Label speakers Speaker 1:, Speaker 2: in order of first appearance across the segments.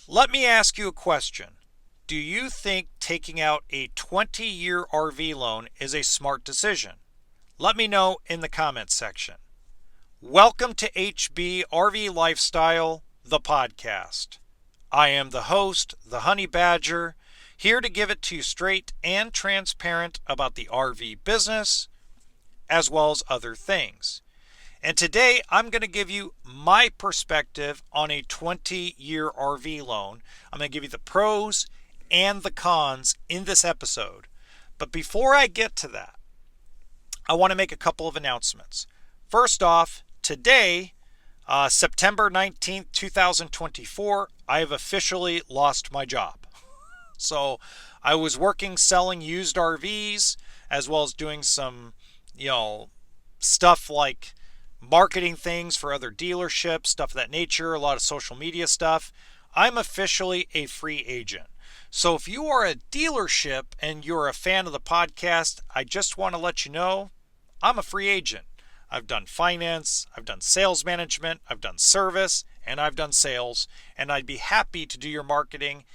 Speaker 1: Let me ask you a question. Do you think taking out a 20-year RV loan is a smart decision? Let me know in the comments section. Welcome to hbrv Lifestyle, the podcast. I am the host, the Honey Badger, here to give it to you straight and transparent about the RV business, as well as other things. And today I'm going to give you my perspective on a 20-year RV loan. I'm going to give you the pros and the cons in this episode. But before I get to that, I want to make a couple of announcements. First off, today, September 19th, 2024, I have officially lost my job. So I was working selling used RVs as well as doing some, stuff like marketing things for other dealerships, stuff of that nature, a lot of social media stuff. I'm officially a free agent. So if you are a dealership and you're a fan of the podcast, I just want to let you know I'm a free agent. I've done finance, I've done sales management, I've done service, and I've done sales, and I'd be happy to do your marketing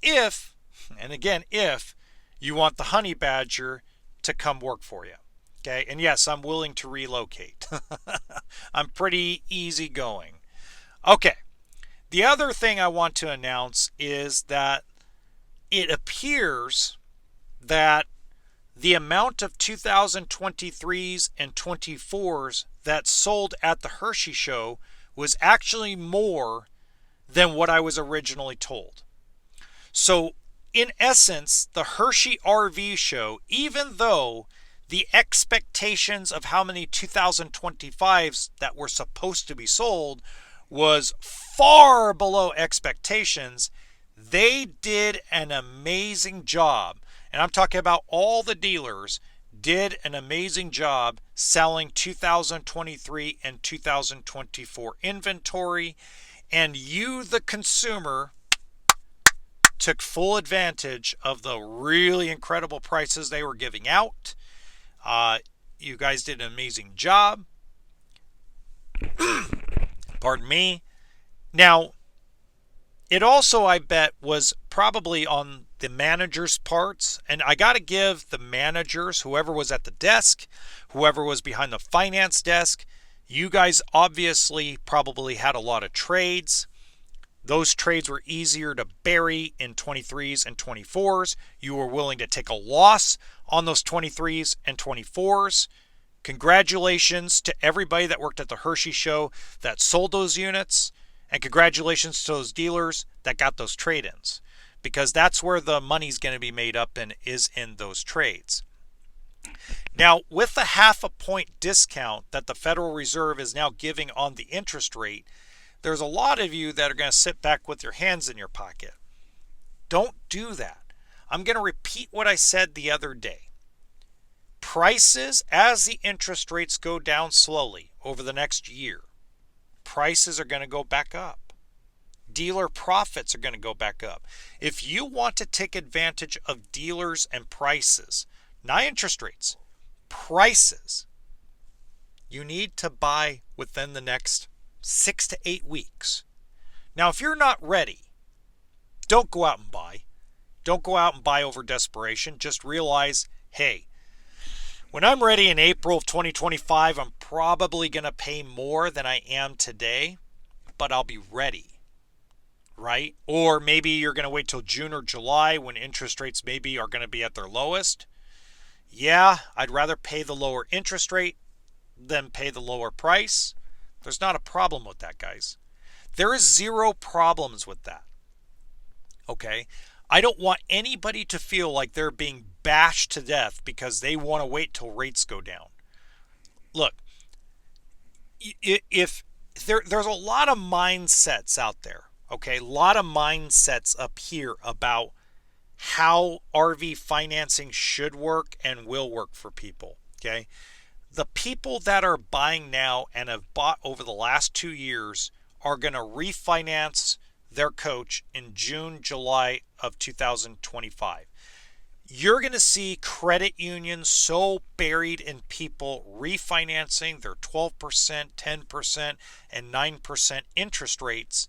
Speaker 1: if, and again, if you want the Honey Badger to come work for you. Okay, and yes, I'm willing to relocate. I'm pretty easygoing. Okay, the other thing I want to announce is that it appears that the amount of 2023s and 24s that sold at the Hershey Show was actually more than what I was originally told. So, in essence, the Hershey RV Show, even though the expectations of how many 2025s that were supposed to be sold was far below expectations, they did an amazing job. And I'm talking about all the dealers did an amazing job selling 2023 and 2024 inventory. And you, the consumer, took full advantage of the really incredible prices they were giving out. You guys did an amazing job. Pardon me. Now, it also, I bet, was probably on the manager's parts. And I got to give the managers, whoever was at the desk, whoever was behind the finance desk, you guys obviously probably had a lot of trades. Those trades were easier to bury in 23s and 24s. You were willing to take a loss on those 23s and 24s. Congratulations to everybody that worked at the Hershey Show that sold those units. And congratulations to those dealers that got those trade-ins. Because that's where the money's going to be made up and is in those trades. Now, with the 0.5 point discount that the Federal Reserve is now giving on the interest rate, there's a lot of you that are going to sit back with your hands in your pocket. Don't do that. I'm going to repeat what I said the other day. Prices, as the interest rates go down slowly over the next year, prices are going to go back up. Dealer profits are going to go back up. If you want to take advantage of dealers and prices, not interest rates, prices, you need to buy within the next 6 to 8 weeks. Now, if you're not ready, don't go out and buy. Don't go out and buy over desperation. Just realize, hey, when I'm ready in April of 2025, I'm probably going to pay more than I am today, but I'll be ready, right? Or maybe you're going to wait till June or July when interest rates maybe are going to be at their lowest. Yeah, I'd rather pay the lower interest rate than pay the lower price. There's not a problem with that, guys. There is zero problems with that. Okay? I don't want anybody to feel like they're being bashed to death because they want to wait till rates go down. Look, if there's a lot of mindsets out there, okay? A lot of mindsets up here about how RV financing should work and will work for people, okay? The people that are buying now and have bought over the last 2 years are going to refinance their coach in June, July of 2025. You're going to see credit unions so buried in people refinancing their 12%, 10%, and 9% interest rates.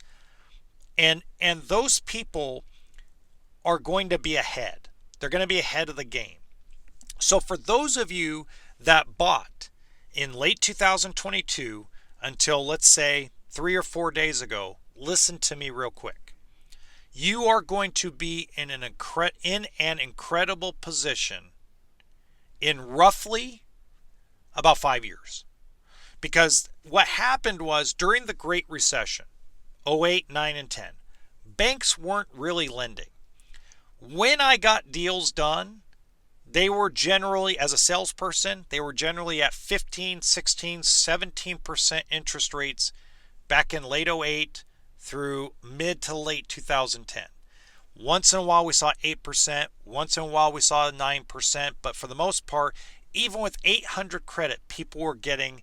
Speaker 1: And those people are going to be ahead. They're going to be ahead of the game. So for those of you that bought in late 2022 until, let's say, 3 or 4 days ago, listen to me real quick. You are going to be in an incredible position in roughly about 5 years. Because what happened was during the Great Recession, 08, 9, and 10, banks weren't really lending. When I got deals done, they were generally, as a salesperson, they were generally at 15, 16, 17% interest rates back in late 08 through mid to late 2010. Once in a while we saw 8%, once in a while we saw 9%, but for the most part, even with 800 credit, people were getting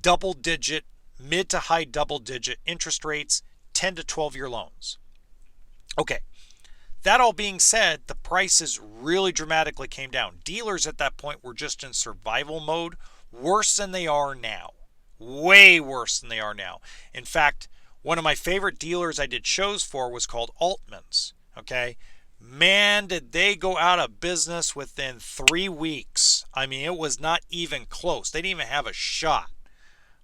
Speaker 1: double-digit, mid to high double-digit interest rates, 10 to 12-year loans. Okay, that all being said, the prices really dramatically came down. Dealers at that point were just in survival mode, worse than they are now. Way worse than they are now. In fact, one of my favorite dealers I did shows for was called Altman's. Okay, man, did they go out of business within 3 weeks. I mean, it was not even close. They didn't even have a shot.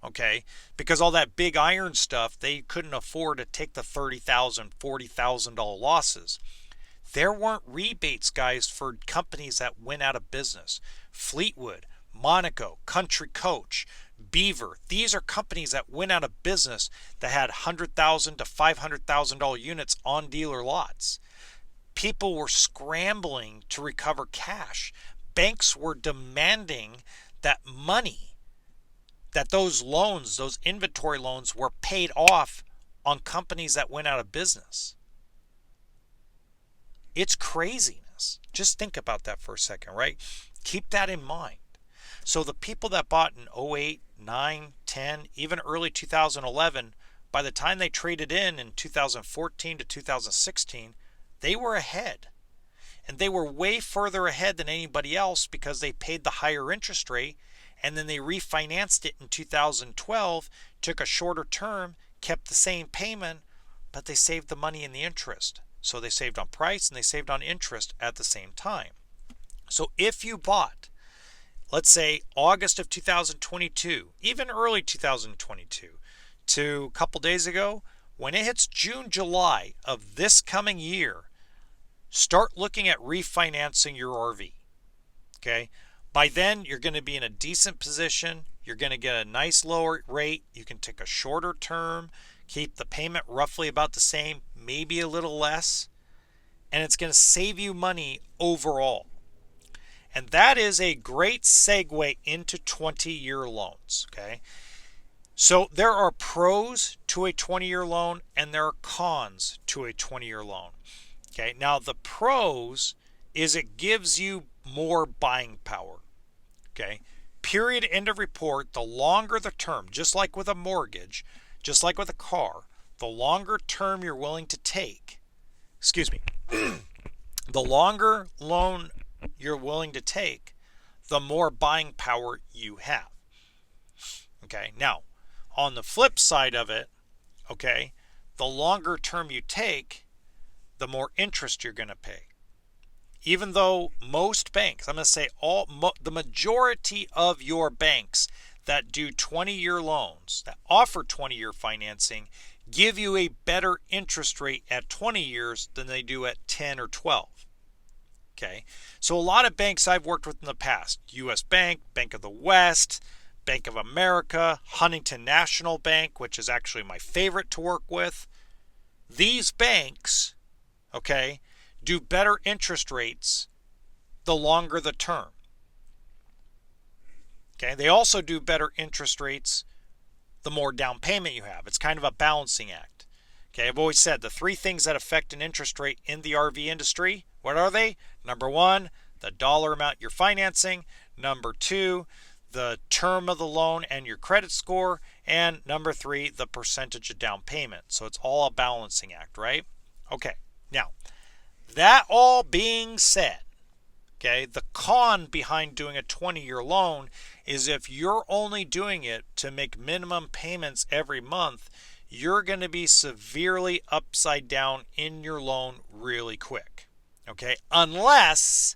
Speaker 1: Okay, because all that big iron stuff, they couldn't afford to take the $30,000, $40,000 losses. There weren't rebates, guys, for companies that went out of business. Fleetwood, Monaco, Country Coach, Beaver. These are companies that went out of business that had $100,000 to $500,000 units on dealer lots. People were scrambling to recover cash. Banks were demanding that money, that those loans, those inventory loans, were paid off on companies that went out of business. It's craziness. Just think about that for a second, right? Keep that in mind. So the people that bought in 08, 9, 10, even early 2011, by the time they traded in 2014 to 2016, they were ahead. And they were way further ahead than anybody else because they paid the higher interest rate, and then they refinanced it in 2012, took a shorter term, kept the same payment, but they saved the money in the interest. So they saved on price and they saved on interest at the same time. So if you bought, let's say August of 2022, even early 2022, to a couple days ago, when it hits June, July of this coming year, start looking at refinancing your RV. Okay? By then, you're going to be in a decent position. You're going to get a nice lower rate. You can take a shorter term, keep the payment roughly about the same, maybe a little less, and it's going to save you money overall. And that is a great segue into 20-year loans. Okay? So there are pros to a 20-year loan and there are cons to a 20-year loan. Okay? Now the pros is it gives you more buying power. Okay? Period, end of report. The longer the term, just like with a mortgage, just like with a car, the longer term you're willing to take, the longer loan you're willing to take, the more buying power you have. Okay? Now, on the flip side of it, okay, the longer term you take, the more interest you're going to pay. Even though most banks, I'm going to say the majority of your banks that do 20-year loans, that offer 20-year financing, give you a better interest rate at 20 years than they do at 10 or 12. Okay, so a lot of banks I've worked with in the past, U.S. Bank, Bank of the West, Bank of America, Huntington National Bank, which is actually my favorite to work with. These banks, okay, do better interest rates the longer the term. Okay, they also do better interest rates the more down payment you have. It's kind of a balancing act. Okay, I've always said the 3 things that affect an interest rate in the RV industry, what are they? Number 1, the dollar amount you're financing. Number 2, the term of the loan and your credit score. And number 3, the percentage of down payment. So it's all a balancing act, right? Okay, now, that all being said, okay, the con behind doing a 20-year loan is if you're only doing it to make minimum payments every month, you're going to be severely upside down in your loan really quick. Okay? Unless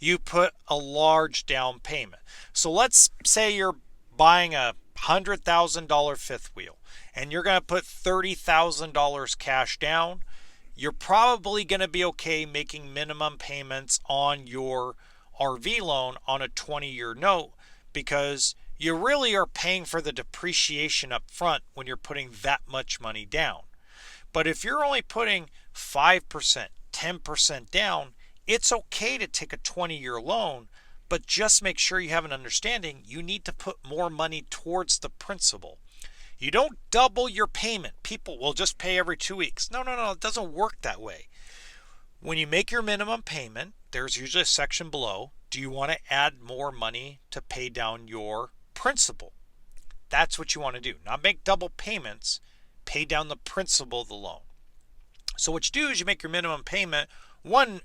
Speaker 1: you put a large down payment. So let's say you're buying a $100,000 fifth wheel and you're going to put $30,000 cash down. You're probably going to be okay making minimum payments on your RV loan on a 20-year note, because you really are paying for the depreciation up front when you're putting that much money down. But if you're only putting 5%, 10% down, it's okay to take a 20-year loan, but just make sure you have an understanding you need to put more money towards the principal. You don't double your payment. People will just pay every 2 weeks. No, it doesn't work that way. When you make your minimum payment, there's usually a section below. Do you want to add more money to pay down your principal? That's what you want to do. Not make double payments, pay down the principal of the loan. So what you do is you make your minimum payment one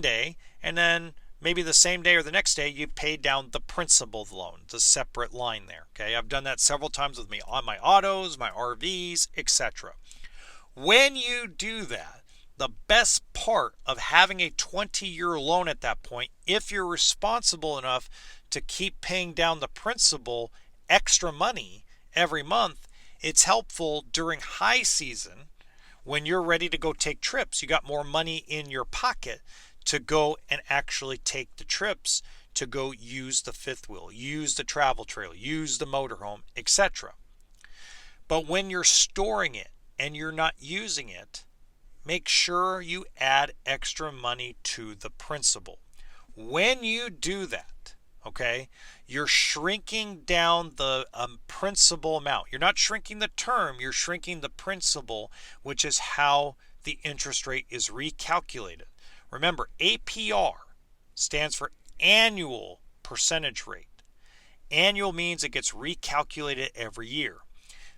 Speaker 1: day, and then maybe the same day or the next day you pay down the principal of the loan. It's a separate line there. Okay, I've done that several times with me on my autos, my RVs, etc. When you do that, the best part of having a 20-year loan at that point, if you're responsible enough to keep paying down the principal extra money every month, it's helpful during high season when you're ready to go take trips. You got more money in your pocket to go and actually take the trips, to go use the fifth wheel, use the travel trailer, use the motorhome, etc. But when you're storing it and you're not using it, make sure you add extra money to the principal. When you do that, okay, you're shrinking down the principal amount. You're not shrinking the term, you're shrinking the principal, which is how the interest rate is recalculated. Remember, APR stands for annual percentage rate. Annual means it gets recalculated every year.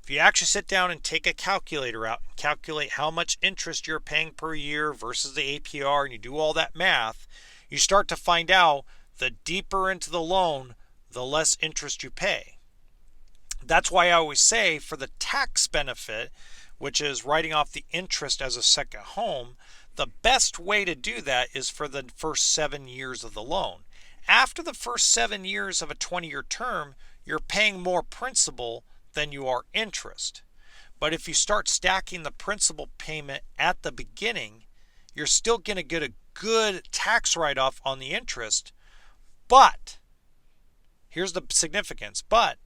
Speaker 1: If you actually sit down and take a calculator out and calculate how much interest you're paying per year versus the APR, and you do all that math, you start to find out the deeper into the loan, the less interest you pay. That's why I always say, for the tax benefit, which is writing off the interest as a second home, the best way to do that is for the first 7 years of the loan. After the first 7 years of a 20-year term, you're paying more principal than you are interest. But if you start stacking the principal payment at the beginning, you're still going to get a good tax write-off on the interest. But here's the significance. But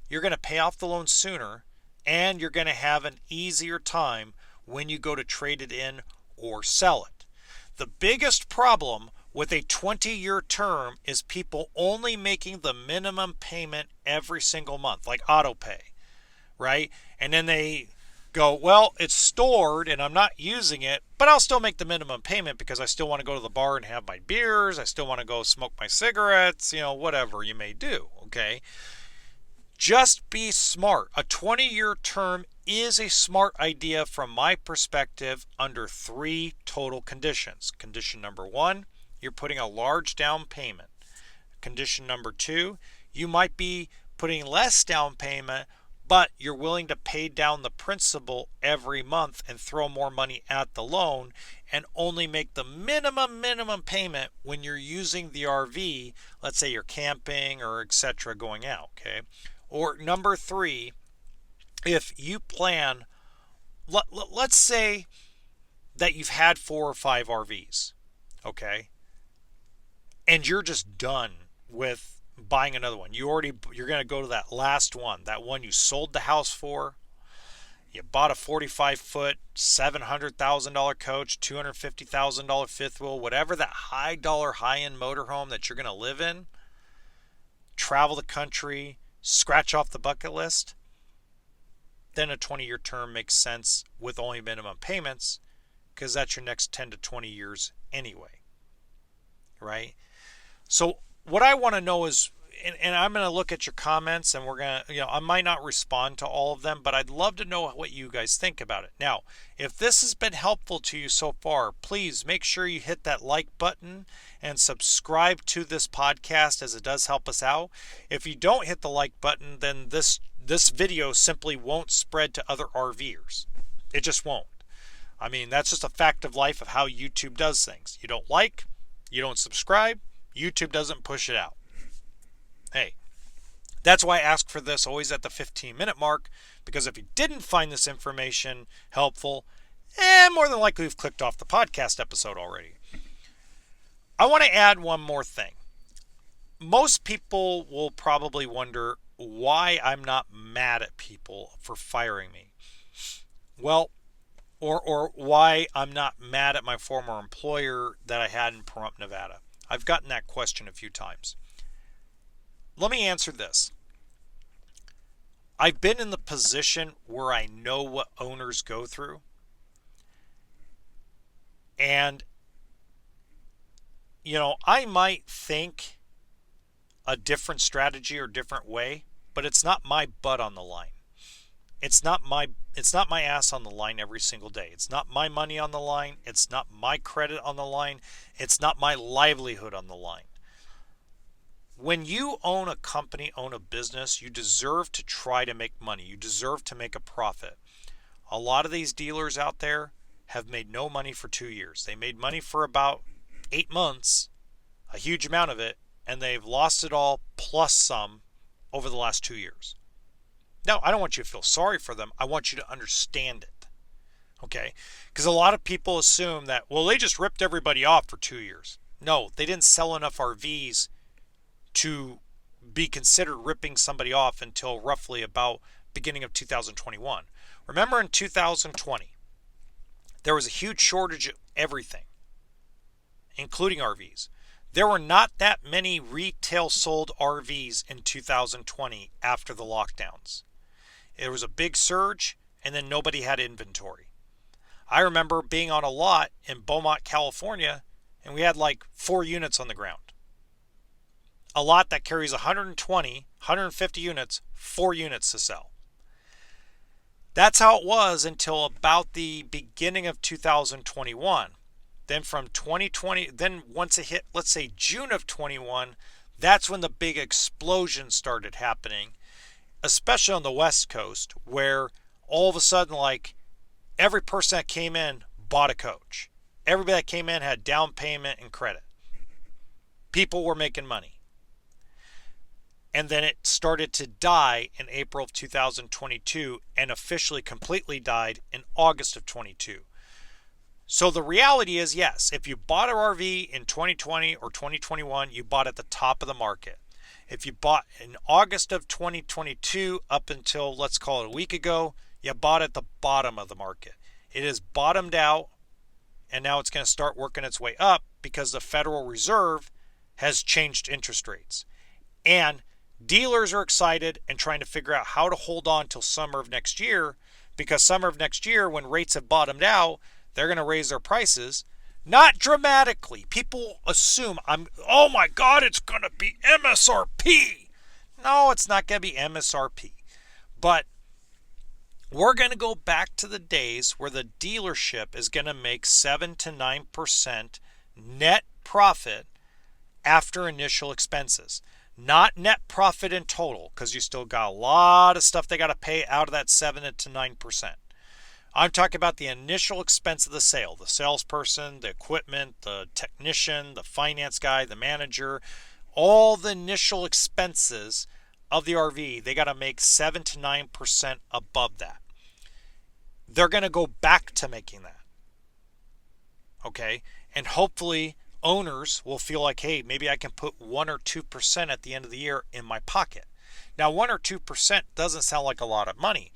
Speaker 1: you're going to pay off the loan sooner, and you're going to have an easier time when you go to trade it in or sell it. The biggest problem with a 20-year term is people only making the minimum payment every single month, like auto pay, right? And then they go, well, it's stored and I'm not using it, but I'll still make the minimum payment because I still want to go to the bar and have my beers. I still want to go smoke my cigarettes, whatever you may do, okay? Just be smart. A 20-year term is a smart idea from my perspective under 3 total conditions. Condition number 1, you're putting a large down payment. Condition number 2, you might be putting less down payment, but you're willing to pay down the principal every month and throw more money at the loan and only make the minimum payment when you're using the RV. Let's say you're camping or etc. going out, okay? Or number 3, if you plan, let's say that you've had 4 or 5 RVs, okay? And you're just done with buying another one. You're going to go to that last one, that one you sold the house for. You bought a 45-foot, $700,000 coach, $250,000 fifth wheel, whatever that high-dollar, high-end motorhome that you're going to live in. Travel the country, scratch off the bucket list. Then a 20-year term makes sense with only minimum payments, because that's your next 10 to 20 years anyway, right? So what I want to know is, and I'm going to look at your comments, and we're going to, I might not respond to all of them, but I'd love to know what you guys think about it. Now, if this has been helpful to you so far, please make sure you hit that like button and subscribe to this podcast, as it does help us out. If you don't hit the like button, then this this video simply won't spread to other RVers. It just won't. I mean, that's just a fact of life of how YouTube does things. You don't like, you don't subscribe, YouTube doesn't push it out. Hey, that's why I ask for this always at the 15-minute mark, because if you didn't find this information helpful, more than likely you've clicked off the podcast episode already. I want to add one more thing. Most people will probably wonder why I'm not mad at people for firing me. Well, or why I'm not mad at my former employer that I had in Pahrump, Nevada. I've gotten that question a few times. Let me answer this. I've been in the position where I know what owners go through. And, I might think a different strategy or different way, but it's not my butt on the line. It's not my ass on the line every single day. It's not my money on the line. It's not my credit on the line. It's not my livelihood on the line. When you own a company, own a business, you deserve to try to make money. You deserve to make a profit. A lot of these dealers out there have made no money for 2 years. They made money for about 8 months, a huge amount of it, and they've lost it all plus some over the last 2 years. Now, I don't want you to feel sorry for them. I want you to understand it. Okay? Because a lot of people assume that, well, they just ripped everybody off for 2 years. No, they didn't sell enough RVs to be considered ripping somebody off until roughly about beginning of 2021. Remember in 2020, there was a huge shortage of everything, including RVs. There were not that many retail sold RVs in 2020 after the lockdowns. There was a big surge, and then nobody had inventory. I remember being on a lot in Beaumont, California, and we had like 4 units on the ground. A lot that carries 150 units, 4 units to sell. That's how it was until about the beginning of 2021. Then from 2020, then once it hit, let's say June of 21, that's when the big explosion started happening, especially on the West Coast, where all of a sudden, like, every person that came in bought a coach. Everybody that came in had down payment and credit. People were making money. And then it started to die in April of 2022 and officially completely died in August of 22. So the reality is, yes, if you bought an RV in 2020 or 2021, you bought at the top of the market. If you bought in August of 2022 up until, let's call it a week ago, you bought at the bottom of the market. It has bottomed out, and now it's going to start working its way up because the Federal Reserve has changed interest rates. And dealers are excited and trying to figure out how to hold on till summer of next year, because summer of next year, when rates have bottomed out, they're going to raise their prices. Not dramatically. People assume, oh my God, it's going to be MSRP. No, it's not going to be MSRP. But we're going to go back to the days where the dealership is going to make 7 to 9% net profit after initial expenses. Not net profit in total, because you still got a lot of stuff they got to pay out of that 7 to 9%. I'm talking about the initial expense of the sale, the salesperson, the equipment, the technician, the finance guy, the manager, all the initial expenses of the RV, they got to make 7 to 9% above that. They're going to go back to making that. Okay? And hopefully owners will feel like, hey, maybe I can put 1 or 2% at the end of the year in my pocket. Now, 1 or 2% doesn't sound like a lot of money,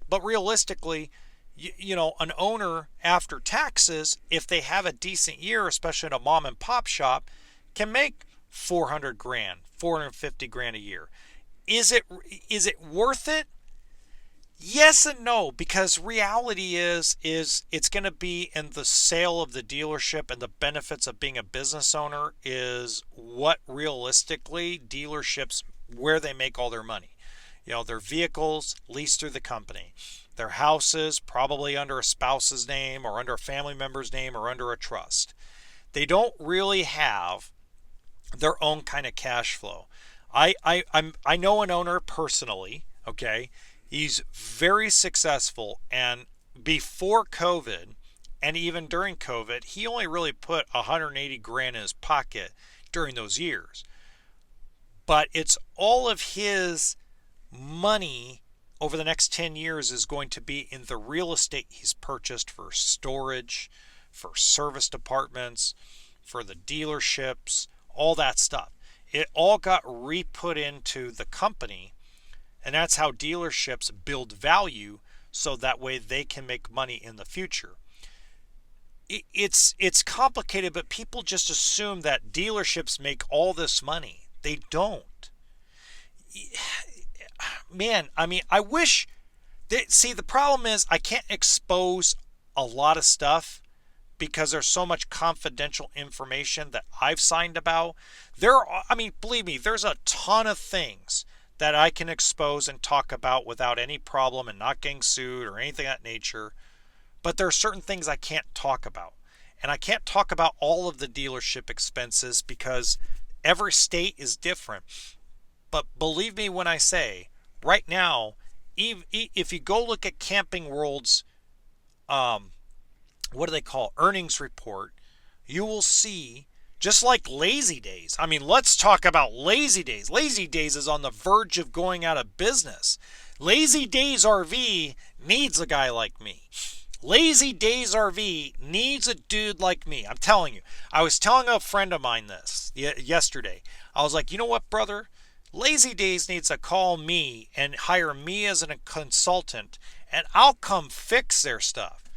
Speaker 1: but realistically, an owner after taxes, if they have a decent year, especially in a mom and pop shop, can make $400 grand, $450 grand a year. Is it worth it? Yes and no, because reality is it's going to be in the sale of the dealership, and the benefits of being a business owner is what realistically dealerships, where they make all their money. Their vehicles leased through the company. Their houses probably under a spouse's name or under a family member's name or under a trust. They don't really have their own kind of cash flow. I know an owner personally Okay, he's very successful, and before COVID and even during COVID, he only really put 180 grand in his pocket during those years. But it's all of his money over the next 10 years is going to be in the real estate he's purchased for storage, for service departments, for the dealerships, all that stuff. It all got re-put into the company, and that's how dealerships build value so that way they can make money in the future. It's complicated, but people just assume that dealerships make all this money. They don't. Man, I mean, I wish see, the problem is I can't expose a lot of stuff because there's so much confidential information that I've signed about. I mean, believe me, there's a ton of things that I can expose and talk about without any problem and not getting sued or anything of that nature. But there are certain things I can't talk about. And I can't talk about all of the dealership expenses because every state is different. But believe me when I say, right now, if you go look at Camping World's, what do they call, earnings report, you will see, just like Lazy Days. I mean, let's talk about Lazy Days. Lazy Days is on the verge of going out of business. Lazy Days RV needs a guy like me. Lazy Days RV needs a dude like me. I'm telling you. I was telling a friend of mine this yesterday. I was like, you know what, brother? Lazy Days needs to call me and hire me as a consultant, and I'll come fix their stuff.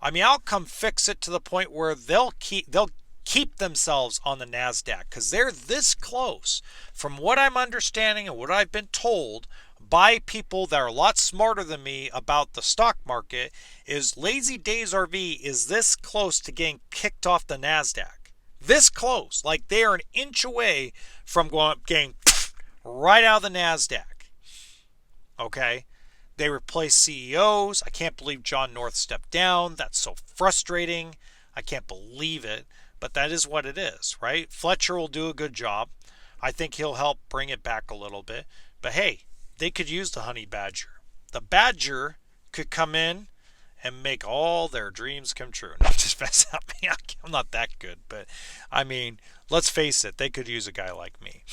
Speaker 1: I mean, I'll come fix it to the point where they'll keep themselves on the NASDAQ because they're this close. From what I'm understanding and what I've been told by people that are a lot smarter than me about the stock market, is Lazy Days RV is this close to getting kicked off the NASDAQ. This close. Like they are an inch away from getting right out of the NASDAQ. Okay? They replaced CEOs. I can't believe John North stepped down. That's so frustrating. I can't believe it. But that is what it is, right? Fletcher will do a good job. I think he'll help bring it back a little bit. But hey, they could use the honey badger. The badger could come in and make all their dreams come true. Not just mess up me. I'm not that good. But, I mean, let's face it. They could use a guy like me.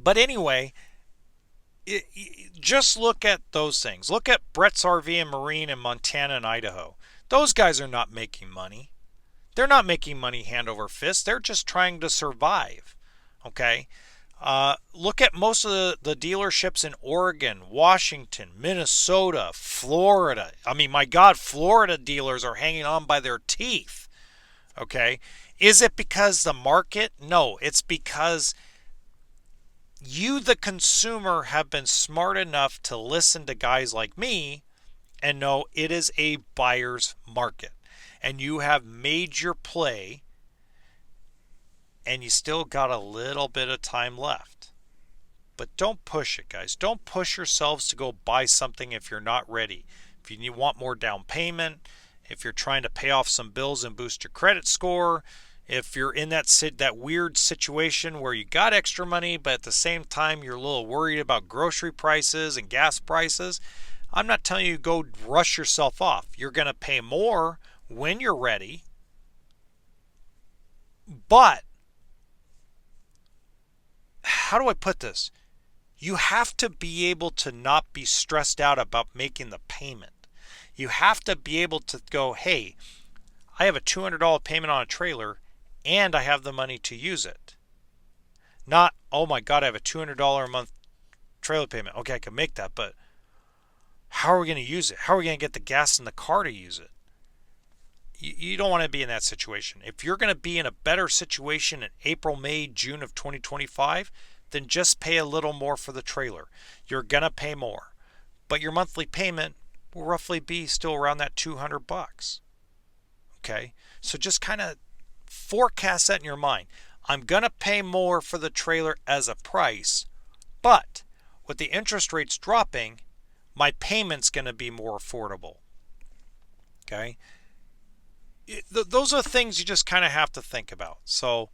Speaker 1: But anyway, just look at those things. Look at Brett's RV and Marine in Montana and Idaho. Those guys are not making money. They're not making money hand over fist. They're just trying to survive. Okay? Look at most of the dealerships in Oregon, Washington, Minnesota, Florida. I mean, my God, Florida dealers are hanging on by their teeth. Okay? Is it because the market? No, it's because you, the consumer, have been smart enough to listen to guys like me and know it is a buyer's market. And you have made your play, and you still got a little bit of time left. But don't push it, guys. Don't push yourselves to go buy something if you're not ready. If you want more down payment, if you're trying to pay off some bills and boost your credit score, if you're in that weird situation where you got extra money, but at the same time you're a little worried about grocery prices and gas prices, I'm not telling you to go rush yourself off. You're going to pay more when you're ready. But, how do I put this? You have to be able to not be stressed out about making the payment. You have to be able to go, hey, I have a $200 payment on a trailer, and I have the money to use it. Not, oh my God, I have a $200 a month trailer payment. Okay, I can make that, but how are we going to use it? How are we going to get the gas in the car to use it? You don't want to be in that situation. If you're going to be in a better situation in April, May, June of 2025, then just pay a little more for the trailer. You're going to pay more, but your monthly payment will roughly be still around that $200. Okay, so just kind of forecast that in your mind. I'm going to pay more for the trailer as a price, but with the interest rates dropping, my payment's going to be more affordable. Okay, those are things you just kind of have to think about. So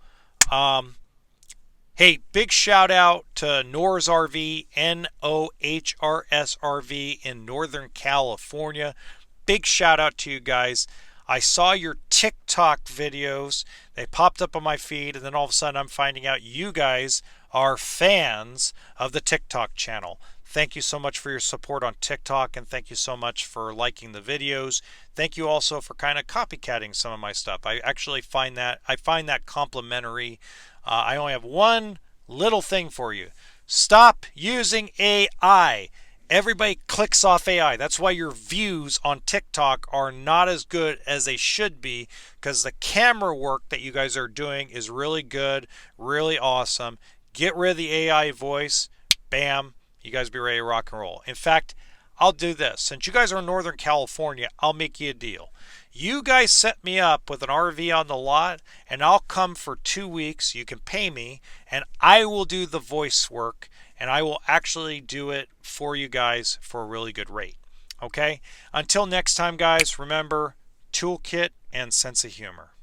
Speaker 1: Hey, big shout out to Nohrs RV, NOHRS RV in Northern California. Big shout out to you guys. I saw your TikTok videos. They popped up on my feed, and then all of a sudden I'm finding out you guys are fans of the TikTok channel. Thank you so much for your support on TikTok, and thank you so much for liking the videos. Thank you also for kind of copycatting some of my stuff. I actually find that complimentary. I only have one little thing for you. Stop using AI. Everybody clicks off AI. That's why your views on TikTok are not as good as they should be, because the camera work that you guys are doing is really good, really awesome. Get rid of the AI voice. Bam. You guys be ready to rock and roll. In fact, I'll do this. Since you guys are in Northern California, I'll make you a deal. You guys set me up with an RV on the lot, and I'll come for 2 weeks. You can pay me, and I will do the voice work, and I will actually do it for you guys for a really good rate. Okay? Until next time, guys, remember, toolkit and sense of humor.